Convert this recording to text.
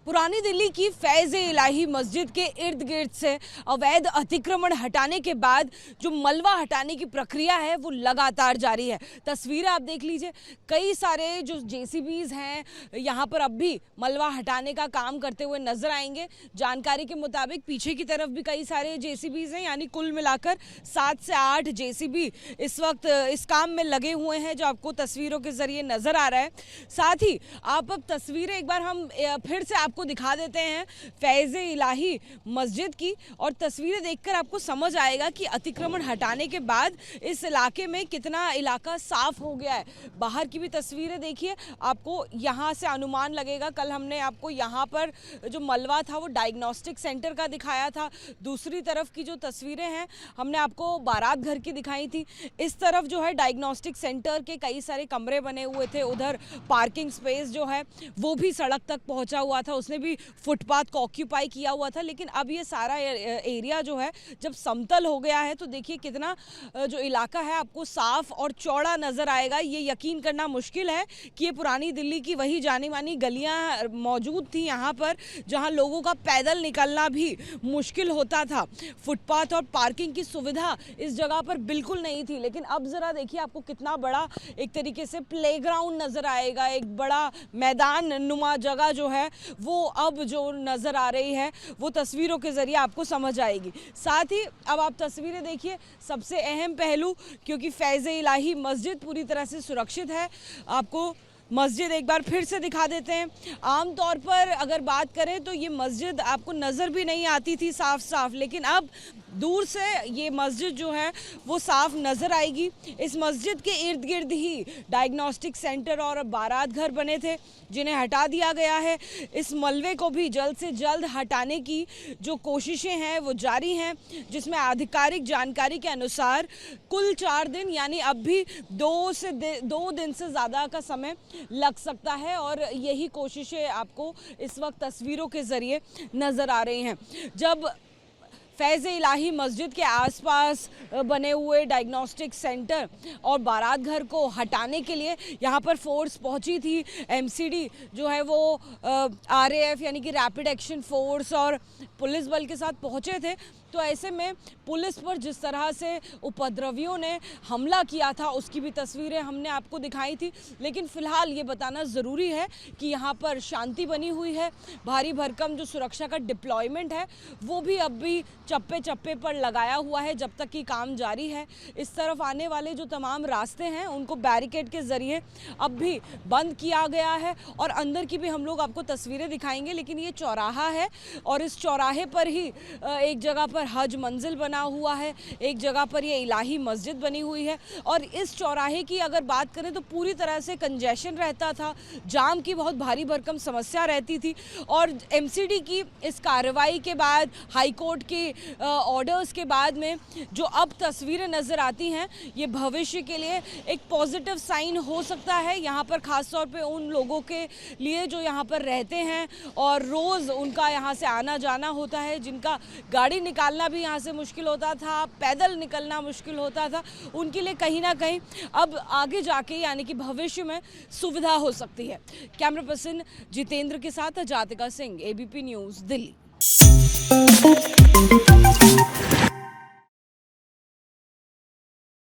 पुरानी दिल्ली की फैज़-ए-इलाही मस्जिद के इर्द गिर्द से अवैध अतिक्रमण हटाने के बाद जो मलबा हटाने की प्रक्रिया है वो लगातार जारी है। तस्वीरें आप देख लीजिए, कई सारे जो जेसीबीज़ हैं यहाँ पर अब भी मलबा हटाने का काम करते हुए नजर आएंगे। जानकारी के मुताबिक पीछे की तरफ भी कई सारे जेसीबीज़ हैं, यानी कुल मिलाकर 7 से 8 जेसीबी इस वक्त इस काम में लगे हुए हैं, जो आपको तस्वीरों के जरिए नजर आ रहा है। साथ ही आप अब तस्वीरें एक बार हम फिर से आपको दिखा देते हैं फैज़-ए-इलाही मस्जिद की, और तस्वीरें देखकर आपको समझ आएगा कि अतिक्रमण हटाने के बाद इस इलाके में कितना इलाका साफ हो गया है। बाहर की भी तस्वीरें देखिए, आपको यहाँ से अनुमान लगेगा। कल हमने आपको यहाँ पर जो मलबा था वो डायग्नोस्टिक सेंटर का दिखाया था। दूसरी तरफ की जो तस्वीरें हैं हमने आपको बारात घर की दिखाई थी। इस तरफ जो है डायग्नोस्टिक सेंटर के कई सारे कमरे बने हुए थे, उधर पार्किंग स्पेस जो है वो भी सड़क तक पहुंचा हुआ था, उसने भी फुटपाथ को ऑक्यूपाई किया हुआ था। लेकिन अब ये सारा एरिया जो है जब समतल हो गया है तो देखिए कितना जो इलाका है आपको साफ और चौड़ा नजर आएगा। ये यकीन करना मुश्किल है कि ये पुरानी दिल्ली की वही जानी मानी गलियां मौजूद थी यहाँ पर, जहाँ लोगों का पैदल निकलना भी मुश्किल होता था। फुटपाथ और पार्किंग की सुविधा इस जगह पर बिल्कुल नहीं थी। लेकिन अब जरा देखिए आपको कितना बड़ा एक तरीके से प्लेग्राउंड नजर आएगा, एक बड़ा मैदान नुमा जगह जो है वो अब जो नज़र आ रही है वो तस्वीरों के ज़रिए आपको समझ आएगी। साथ ही अब आप तस्वीरें देखिए, सबसे अहम पहलू, क्योंकि फैज़-ए-इलाही मस्जिद पूरी तरह से सुरक्षित है। आपको मस्जिद एक बार फिर से दिखा देते हैं। आम तौर पर अगर बात करें तो ये मस्जिद आपको नज़र भी नहीं आती थी साफ साफ, लेकिन अब दूर से ये मस्जिद जो है वो साफ नज़र आएगी। इस मस्जिद के इर्द गिर्द ही डायग्नोस्टिक सेंटर और बारात घर बने थे, जिन्हें हटा दिया गया है। इस मलबे को भी जल्द से जल्द हटाने की जो कोशिशें हैं वो जारी हैं, जिसमें आधिकारिक जानकारी के अनुसार कुल 4 दिन, यानी अब भी 2 दिन से ज़्यादा का समय लग सकता है। और यही कोशिशें आपको इस वक्त तस्वीरों के ज़रिए नज़र आ रही हैं। जब फैज़-ए-इलाही मस्जिद के आसपास बने हुए डायग्नोस्टिक सेंटर और बारात घर को हटाने के लिए यहाँ पर फोर्स पहुँची थी, एमसीडी जो है वो आरएएफ यानी कि रैपिड एक्शन फोर्स और पुलिस बल के साथ पहुँचे थे। तो ऐसे में पुलिस पर जिस तरह से उपद्रवियों ने हमला किया था उसकी भी तस्वीरें हमने आपको दिखाई थी। लेकिन फ़िलहाल ये बताना ज़रूरी है कि यहाँ पर शांति बनी हुई है। भारी भरकम जो सुरक्षा का डिप्लॉयमेंट है वो भी अब भी चप्पे चप्पे पर लगाया हुआ है जब तक कि काम जारी है। इस तरफ आने वाले जो तमाम रास्ते हैं उनको बैरिकेड के ज़रिए अब भी बंद किया गया है, और अंदर की भी हम लोग आपको तस्वीरें दिखाएंगे। लेकिन ये चौराहा है और इस चौराहे पर ही एक जगह पर हज मंजिल बना हुआ है, एक जगह पर ये इलाही मस्जिद बनी हुई है। और इस चौराहे की अगर बात करें तो पूरी तरह से कंजेशन रहता था, जाम की बहुत भारी भरकम समस्या रहती थी। और एमसीडी की इस कार्रवाई के बाद, हाई कोर्ट के ऑर्डर्स के बाद में जो अब तस्वीरें नज़र आती हैं, ये भविष्य के लिए एक पॉजिटिव साइन हो सकता है यहाँ पर, ख़ास तौर पे उन लोगों के लिए जो यहाँ पर रहते हैं और रोज़ उनका यहाँ से आना जाना होता है, जिनका गाड़ी निकालना भी यहाँ से मुश्किल होता था, पैदल निकलना मुश्किल होता था। उनके लिए कहीं ना कहीं अब आगे जाके यानी कि भविष्य में सुविधा हो सकती है। कैमरा पर्सन जितेंद्र के साथ जातिका सिंह, एबीपी न्यूज़, दिल्ली।